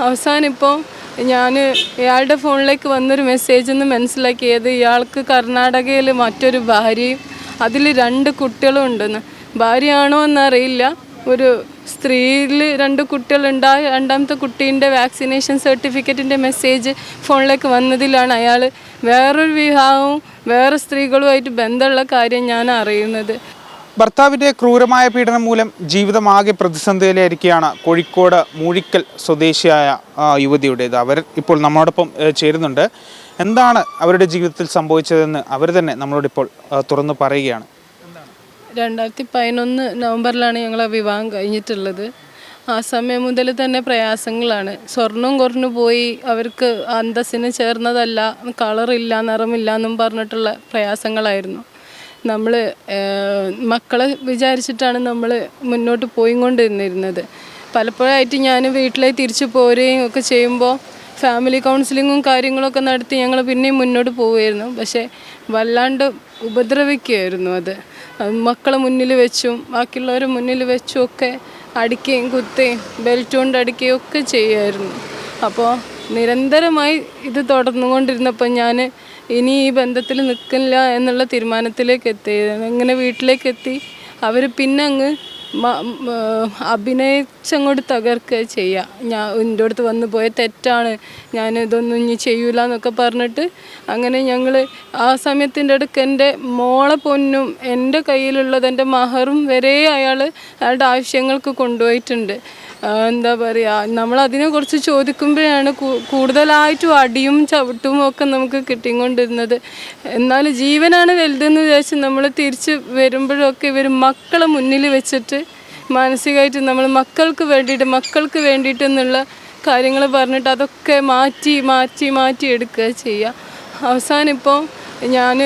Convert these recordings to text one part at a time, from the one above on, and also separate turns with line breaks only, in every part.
അവസാനം ഇപ്പോൾ ഞാൻ ഇയാളുടെ ഫോണിലേക്ക് വന്നൊരു മെസ്സേജ് ഒന്ന് മനസ്സിലാക്കിയത് ഇയാൾക്ക് കർണാടകയിൽ മറ്റൊരു ഭാര്യയും അതിൽ 2 കുട്ടികളും ഉണ്ടെന്ന്. ഭാര്യയാണോ എന്നറിയില്ല. ഒരു സ്ത്രീയിൽ 2 കുട്ടികളുണ്ടായ രണ്ടാമത്തെ കുട്ടീൻ്റെ വാക്സിനേഷൻ സർട്ടിഫിക്കറ്റിൻ്റെ മെസ്സേജ് ഫോണിലേക്ക് വന്നതിലാണ് അയാൾ വേറൊരു വിവാഹവും വേറെ സ്ത്രീകളുമായിട്ട് ബന്ധമുള്ള കാര്യം ഞാൻ അറിയുന്നത്.
ഭർത്താവിൻ്റെ ക്രൂരമായ പീഡനം മൂലം ജീവിതമാകെ പ്രതിസന്ധിയിലായിരിക്കുകയാണ് കോഴിക്കോട് മൂഴിക്കൽ സ്വദേശിയായ യുവതിയുടേത്. അവർ ഇപ്പോൾ നമ്മളോടൊപ്പം ചേരുന്നുണ്ട്. എന്താണ് അവരുടെ ജീവിതത്തിൽ സംഭവിച്ചതെന്ന് അവർ തന്നെ നമ്മളോടിപ്പോൾ തുറന്നു പറയുകയാണ്.
2011 നവംബറിലാണ് ഞങ്ങളെ വിവാഹം കഴിഞ്ഞിട്ടുള്ളത്. ആ സമയം മുതൽ തന്നെ പ്രയാസങ്ങളാണ്. സ്വർണം കുറഞ്ഞു പോയി, അവർക്ക് അന്തസ്സിന് ചേർന്നതല്ല, കളറില്ല, നിറമില്ല എന്നും പറഞ്ഞിട്ടുള്ള പ്രയാസങ്ങളായിരുന്നു. നമ്മൾ മക്കളെ വിചാരിച്ചിട്ടാണ് നമ്മൾ മുന്നോട്ട് പോയിക്കൊണ്ടിരുന്നിരുന്നത്. പലപ്പോഴായിട്ട് ഞാൻ വീട്ടിലേക്ക് തിരിച്ചു പോരുകയും ഒക്കെ ചെയ്യുമ്പോൾ ഫാമിലി കൗൺസിലിങ്ങും കാര്യങ്ങളൊക്കെ നടത്തി ഞങ്ങൾ പിന്നെയും മുന്നോട്ട് പോവുമായിരുന്നു. പക്ഷേ വല്ലാണ്ട് ഉപദ്രവിക്കുകയായിരുന്നു. അത് മക്കളെ മുന്നിൽ വെച്ചും ബാക്കിയുള്ളവരെ മുന്നിൽ വെച്ചും ഒക്കെ അടിക്കുകയും കുത്തുകയും ബെൽറ്റ് കൊണ്ട് അടിക്കുകയും ഒക്കെ ചെയ്യുമായിരുന്നു. അപ്പോൾ നിരന്തരമായി ഇത് തുടർന്നുകൊണ്ടിരുന്നപ്പോൾ ഞാൻ ഇനി ഈ ബന്ധത്തിൽ നിൽക്കില്ല എന്നുള്ള തീരുമാനത്തിലേക്ക് എത്തിയത്. ഇങ്ങനെ വീട്ടിലേക്ക് എത്തി അവർ പിന്നെ അങ്ങ് അഭിനയിച്ചങ്ങോട്ട് തകർക്കുക ചെയ്യുക. എൻ്റെ അടുത്ത് വന്നു പോയ തെറ്റാണ്, ഞാനിതൊന്നും ഇനി ചെയ്യൂല എന്നൊക്കെ പറഞ്ഞിട്ട് അങ്ങനെ ഞങ്ങൾ ആ സമയത്തിൻ്റെ അടുക്ക് എൻ്റെ മോളെ പൊന്നും എൻ്റെ കയ്യിലുള്ളത് എൻ്റെ മഹറും വരെ അയാളുടെ ആവശ്യങ്ങൾക്ക് കൊണ്ടുപോയിട്ടുണ്ട്. എന്താ പറയുക, നമ്മളതിനെക്കുറിച്ച് ചോദിക്കുമ്പോഴാണ് കൂടുതലായിട്ടും അടിയും ചവിട്ടും ഒക്കെ നമുക്ക് കിട്ടിക്കൊണ്ടിരുന്നത്. എന്നാൽ ജീവനാണ് വലുതെന്ന് വിചാരിച്ച് നമ്മൾ തിരിച്ച് വരുമ്പോഴൊക്കെ ഇവർ മക്കളെ മുന്നിൽ വെച്ചിട്ട് മാനസികമായിട്ട് നമ്മൾ മക്കൾക്ക് വേണ്ടിയിട്ട് എന്നുള്ള കാര്യങ്ങൾ പറഞ്ഞിട്ട് അതൊക്കെ മാറ്റി എടുക്കുക ചെയ്യുക. അവസാനം ഇപ്പോൾ ഞാൻ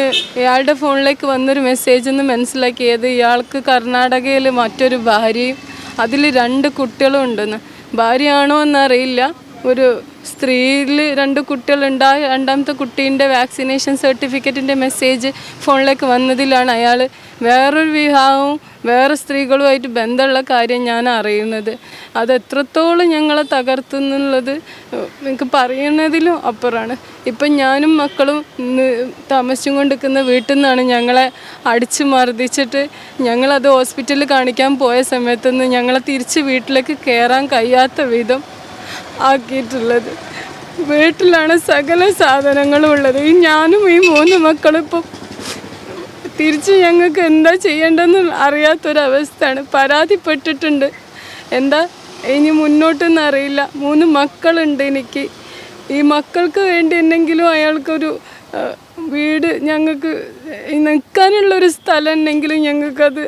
ഇയാളുടെ ഫോണിലേക്ക് വന്നൊരു മെസ്സേജ് ഒന്ന് മനസ്സിലാക്കിയത് ഇയാൾക്ക് കർണാടകയിൽ മറ്റൊരു ഭാര്യയും അതിൽ 2 കുട്ടികളും ഉണ്ടെന്ന്. ഭാര്യയാണോ എന്നറിയില്ല. ഒരു സ്ത്രീയിൽ 2 കുട്ടികളുണ്ടായ രണ്ടാമത്തെ കുട്ടീൻ്റെ വാക്സിനേഷൻ സർട്ടിഫിക്കറ്റിൻ്റെ മെസ്സേജ് ഫോണിലേക്ക് വന്നതിലാണ് അയാൾ വേറൊരു വിവാഹവും വേറെ സ്ത്രീകളുമായിട്ട് ബന്ധമുള്ള കാര്യം ഞാൻ അറിയുന്നത്. അത് എത്രത്തോളം ഞങ്ങളെ തകർത്തുന്നുള്ളത് എനിക്ക് പറയുന്നതിലും അപ്പുറമാണ്. ഇപ്പം ഞാനും മക്കളും താമസിച്ചും കൊണ്ടിരിക്കുന്ന വീട്ടിൽ നിന്നാണ് ഞങ്ങളെ അടിച്ചു മർദ്ദിച്ചിട്ട് ഞങ്ങളത് ഹോസ്പിറ്റലിൽ കാണിക്കാൻ പോയ സമയത്തുനിന്ന് ഞങ്ങളെ തിരിച്ച് വീട്ടിലേക്ക് കയറാൻ കഴിയാത്ത വിധം ആക്കിയിട്ടുള്ളത്. വീട്ടിലാണ് സകല സാധനങ്ങളും ഉള്ളത്. ഞാനും ഈ 3 മക്കളും ഇപ്പം തിരിച്ച് ഞങ്ങൾക്ക് എന്താ ചെയ്യേണ്ടതെന്ന് അറിയാത്തൊരവസ്ഥയാണ്. പരാതിപ്പെട്ടിട്ടുണ്ട്, എന്താ ഇനി മുന്നോട്ടൊന്നും അറിയില്ല. 3 മക്കളുണ്ട് എനിക്ക്. ഈ മക്കൾക്ക് വേണ്ടി എന്തെങ്കിലും അയാൾക്കൊരു വീട്, ഞങ്ങൾക്ക് നിൽക്കാനുള്ളൊരു സ്ഥലം ഉണ്ടെങ്കിലും ഞങ്ങൾക്കത്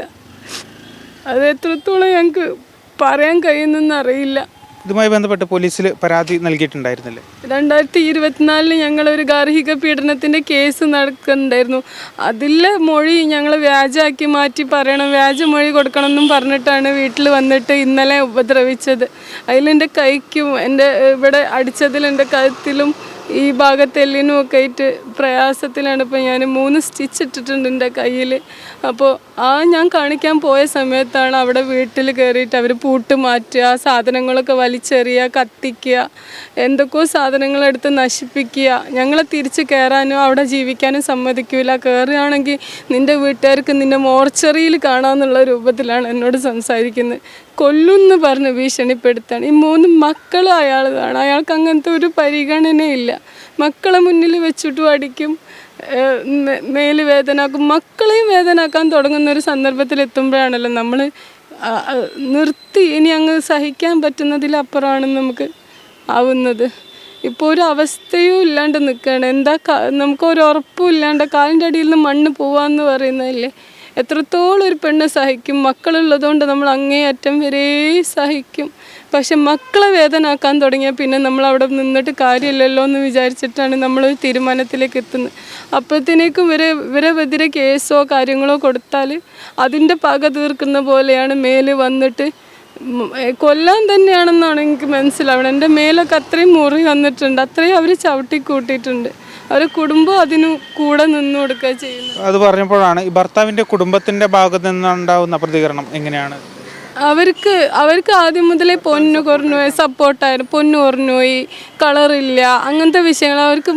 എത്രത്തോളം ഞങ്ങൾക്ക് പറയാൻ കഴിയുന്നെന്ന് അറിയില്ല.
ഇതുമായി ബന്ധപ്പെട്ട് പോലീസിൽ പരാതി നൽകിയിട്ടുണ്ടായിരുന്നില്ലേ?
2024 ഞങ്ങളൊരു ഗാർഹിക പീഡനത്തിൻ്റെ കേസ് നടക്കുന്നുണ്ടായിരുന്നു. അതിലെ മൊഴി ഞങ്ങൾ വ്യാജമാക്കി മാറ്റി പറയണം, വ്യാജ മൊഴി കൊടുക്കണം എന്നും പറഞ്ഞിട്ടാണ് വീട്ടിൽ വന്നിട്ട് ഇന്നലെ ഉപദ്രവിച്ചത്. അതിലെൻ്റെ കൈക്കും എൻ്റെ ഇവിടെ അടിച്ചതിൽ എൻ്റെ കഴുത്തിലും ഈ ഭാഗത്തെല്ലിനും ഒക്കെ ആയിട്ട് പ്രയാസത്തിലാണ്. ഇപ്പോൾ ഞാൻ 3 സ്റ്റിച്ച് ഇട്ടിട്ടുണ്ട് എൻ്റെ കയ്യിൽ. അപ്പോൾ ഞാൻ കാണിക്കാൻ പോയ സമയത്താണ് അവിടെ വീട്ടിൽ കയറിയിട്ട് അവർ പൂട്ട് മാറ്റുക, സാധനങ്ങളൊക്കെ വലിച്ചെറിയുക, കത്തിക്കുക, എന്തൊക്കെയോ സാധനങ്ങളെടുത്ത് നശിപ്പിക്കുക. ഞങ്ങളെ തിരിച്ച് കയറാനോ അവിടെ ജീവിക്കാനും സമ്മതിക്കില്ല. കയറുകയാണെങ്കിൽ നിൻ്റെ വീട്ടുകാർക്ക് നിൻ്റെ മോർച്ചറിയിൽ കാണാമെന്നുള്ള രൂപത്തിലാണ് എന്നോട് സംസാരിക്കുന്നത്. കൊല്ലുമെന്ന് പറഞ്ഞ് ഭീഷണിപ്പെടുത്താണ്. ഈ 3 മക്കളും അയാളാണ്. അയാൾക്ക് അങ്ങനത്തെ ഒരു പരിഗണനയില്ല. മക്കളെ മുന്നിൽ വെച്ചിട്ടും അടിക്കും, മേല് വേദനാക്കും. മക്കളെയും വേദനാക്കാൻ തുടങ്ങുന്നൊരു സന്ദർഭത്തിലെത്തുമ്പോഴാണല്ലോ നമ്മൾ നിർത്തി ഇനി അങ്ങ് സഹിക്കാൻ പറ്റുന്നതിലപ്പുറമാണ് നമുക്ക് ആവുന്നത്. ഇപ്പോൾ ഒരു അവസ്ഥയും ഇല്ലാണ്ട് നിൽക്കുകയാണ്. എന്താ നമുക്കൊരു ഉറപ്പും ഇല്ലാണ്ട് കാലിൻ്റെ അടിയിൽ നിന്ന് മണ്ണ് പോവാന്ന് പറയുന്നതല്ലേ. എത്രത്തോളം ഒരു പെണ്ണ് സഹിക്കും? മക്കളുള്ളതുകൊണ്ട് നമ്മൾ അങ്ങേയറ്റം വരെ സഹിക്കും. പക്ഷെ മക്കളെ വേദനാക്കാൻ തുടങ്ങിയാൽ പിന്നെ നമ്മൾ അവിടെ നിന്നിട്ട് കാര്യമില്ലല്ലോ എന്ന് വിചാരിച്ചിട്ടാണ് നമ്മൾ തീരുമാനത്തിലേക്ക് എത്തുന്നത്. അപ്പോഴത്തേക്കും ഇവരെതിരെ കേസോ കാര്യങ്ങളോ കൊടുത്താൽ അതിൻ്റെ പക തീർക്കുന്ന പോലെയാണ് മേല് വന്നിട്ട് കൊല്ലാൻ തന്നെയാണെന്നാണ് എനിക്ക് മനസ്സിലാവണം. എൻ്റെ മേലൊക്കെ അത്രയും മുറി വന്നിട്ടുണ്ട്, അത്രയും അവർ ചവിട്ടി കൂട്ടിയിട്ടുണ്ട്. അവരുടെ കുടുംബം അതിന് കൂടെ നിന്ന് കൊടുക്കുക ചെയ്യുന്നു.
അത് പറഞ്ഞപ്പോഴാണ് ഈ ഭർത്താവിൻ്റെ കുടുംബത്തിൻ്റെ ഭാഗത്ത് നിന്നുണ്ടാവുന്ന പ്രതികരണം എങ്ങനെയാണ്?
അവർക്ക് ആദ്യം മുതലേ പൊന്നു കുറഞ്ഞു പോയി, സപ്പോർട്ടായിരുന്നു, പൊന്നു കുറഞ്ഞു പോയി, കളറില്ല, അങ്ങനത്തെ വിഷയങ്ങൾ അവർക്ക്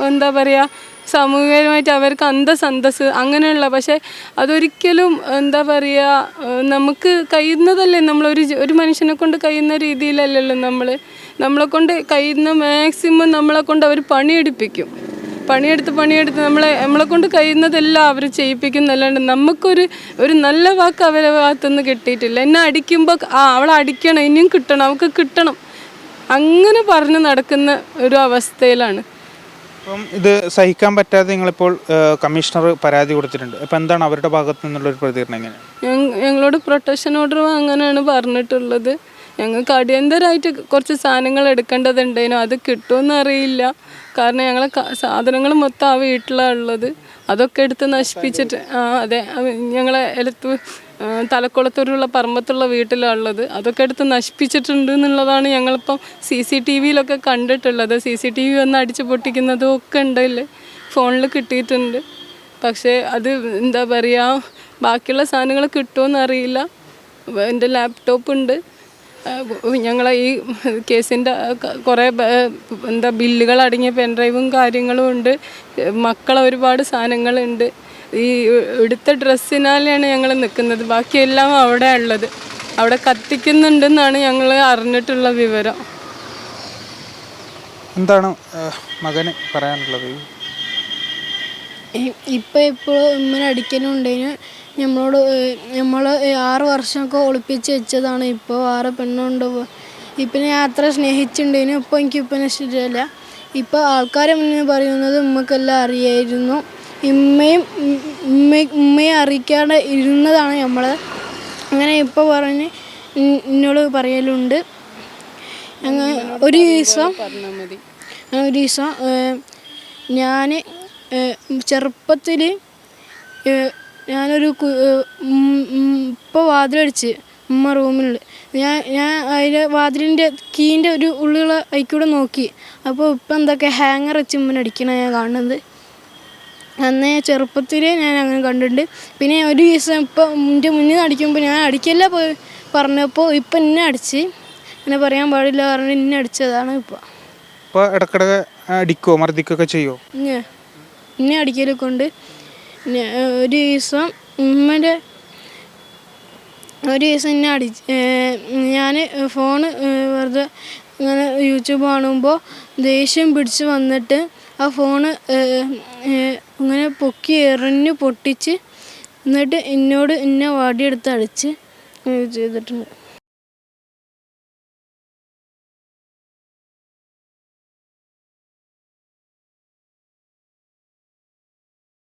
എന്താ പറയുക, സാമൂഹികമായിട്ട് അവർക്ക് അന്തസ് അങ്ങനെയുള്ള, പക്ഷേ അതൊരിക്കലും എന്താ പറയുക, നമുക്ക് കഴിയുന്നതല്ലേ, ഒരു മനുഷ്യനെ കൊണ്ട് കഴിയുന്ന രീതിയിലല്ലല്ലോ നമ്മളെ കൊണ്ട് കഴിയുന്ന മാക്സിമം നമ്മളെ കൊണ്ട് അവർ പണിയെടുപ്പിക്കും. പണിയെടുത്ത് നമ്മളെ കൊണ്ട് കഴിയുന്നതെല്ലാം അവർ ചെയ്യിപ്പിക്കുന്നല്ലാണ്ട് നമുക്കൊരു നല്ല വാക്ക് അവരെ ഭാഗത്തുനിന്ന് കിട്ടിയിട്ടില്ല. എന്നെ അടിക്കുമ്പോൾ അവളെ അടിക്കണം, ഇനിയും കിട്ടണം, അവൾക്ക് കിട്ടണം, അങ്ങനെ പറഞ്ഞ് നടക്കുന്ന ഒരു അവസ്ഥയിലാണ്.
അപ്പം ഇത് സഹിക്കാൻ പറ്റാതെ നിങ്ങളിപ്പോൾ കമ്മീഷണർ പരാതി കൊടുത്തിട്ടുണ്ട്. അപ്പം എന്താണ് അവരുടെ ഭാഗത്തു നിന്നുള്ളൊരു പ്രതികരണം? എങ്ങനെയാണ്?
ഞങ്ങളോട് പ്രൊട്ടക്ഷൻ ഓർഡർ വാങ്ങാനാണ് പറഞ്ഞിട്ടുള്ളത്. ഞങ്ങൾക്ക് അടിയന്തരമായിട്ട് കുറച്ച് സാധനങ്ങൾ എടുക്കേണ്ടതുണ്ടേനു, അത് കിട്ടുമെന്ന് അറിയില്ല. കാരണം ഞങ്ങളെ സാധനങ്ങൾ മൊത്തം ആ വീട്ടിലാണ് ഉള്ളത്. അതൊക്കെ എടുത്ത് നശിപ്പിച്ചിട്ട് അതെ, ഞങ്ങളെ തലക്കുളത്തൂരുള്ള പറമ്പത്തുള്ള വീട്ടിലാണ് ഉള്ളത്. അതൊക്കെ എടുത്ത് നശിപ്പിച്ചിട്ടുണ്ട് എന്നുള്ളതാണ് ഞങ്ങളിപ്പം CCTV-യിലൊക്കെ കണ്ടിട്ടുള്ളത്. CCTV വന്ന് അടിച്ച് പൊട്ടിക്കുന്നതും ഒക്കെ ഉണ്ടല്ലേ, ഫോണിൽ കിട്ടിയിട്ടുണ്ട്. പക്ഷേ അത് എന്താ പറയുക, ബാക്കിയുള്ള സാധനങ്ങൾ കിട്ടുമെന്ന് അറിയില്ല. എൻ്റെ ലാപ്ടോപ്പ് ഉണ്ട്, ഞങ്ങളെ ഈ കേസിൻ്റെ കുറേ ബില്ലുകൾ അടങ്ങിയ പെൻഡ്രൈവും കാര്യങ്ങളും ഉണ്ട്, മക്കളെ ഒരുപാട് സാധനങ്ങളുണ്ട്. ഈ എടുത്ത ഡ്രസ്സിനാലാണ് ഞങ്ങൾ നിൽക്കുന്നത്, ബാക്കിയെല്ലാം അവിടെ ഉള്ളത്. അവിടെ കത്തിക്കുന്നുണ്ടെന്നാണ് ഞങ്ങൾ അറിഞ്ഞിട്ടുള്ള വിവരം.
എന്താണ് മകന് പറയാനുള്ളത്?
ഇപ്പോൾ ഇങ്ങനെ അടിക്കലുണ്ടതിന് നമ്മൾ 6 വർഷമൊക്കെ ഒളിപ്പിച്ച് വെച്ചതാണ്. ഇപ്പോൾ 6 പെണ്ണുണ്ട്. ഇപ്പം ഞാൻ അത്ര സ്നേഹിച്ചിട്ടുണ്ടതിന് ഇപ്പോൾ എനിക്കിപ്പം ഇഷ്ടമില്ല. ഇപ്പോൾ ആൾക്കാരെ മുന്നിൽ പറയുന്നത് ഉമ്മക്കെല്ലാം അറിയായിരുന്നു, ഉമ്മയെ അറിയിക്കാതെ ഇരുന്നതാണ് നമ്മൾ. അങ്ങനെ ഇപ്പോൾ പറഞ്ഞ് എന്നോട് പറയലുണ്ട്. ഒരു ദിവസം ഞാൻ ചെറുപ്പത്തിൽ ഞാനൊരു ഇപ്പോൾ വാതിലടിച്ച് ഉമ്മ റൂമിൽ, ഞാൻ അതിൻ്റെ വാതിലിൻ്റെ കീൻ്റെ ഒരു ഉള്ളിലുള്ള അതിൽക്കൂടെ നോക്കി. അപ്പോൾ ഇപ്പം എന്തൊക്കെ ഹാങ്ങർ വെച്ച് ഉമ്മനെ അടിക്കണം ഞാൻ കാണുന്നത്. അന്നേ ചെറുപ്പത്തിൽ ഞാൻ അങ്ങനെ കണ്ടിട്ടുണ്ട്. പിന്നെ ഒരു ദിവസം ഇപ്പം എൻ്റെ മുന്നിൽ നിന്ന് അടിക്കുമ്പോൾ ഞാൻ അടിക്കല്ല പറഞ്ഞപ്പോൾ ഇപ്പം എന്നെ അടിച്ച്, അങ്ങനെ പറയാൻ പാടില്ല പറഞ്ഞ് എന്നെ അടിച്ചതാണ്. ഇപ്പോൾ
ഇടയ്ക്കിടെ അടിക്കുമോ മർദ്ദിക്കുകയൊക്കെ ചെയ്യുമോ?
എന്നെ അടിക്കലൊക്കെ ഉണ്ട്. ഒരു ദിവസം എന്നെ ഞാൻ ഫോണ് വെറുതെ ഇങ്ങനെ യൂട്യൂബ് കാണുമ്പോൾ ദേഷ്യം പിടിച്ച് വന്നിട്ട് ആ ഫോണ് ഇങ്ങനെ പൊക്കി എറിഞ്ഞ് പൊട്ടിച്ച് എന്നിട്ട് എന്നെ വടിയെടുത്ത് അടിച്ച് ചെയ്തിട്ടുണ്ട്.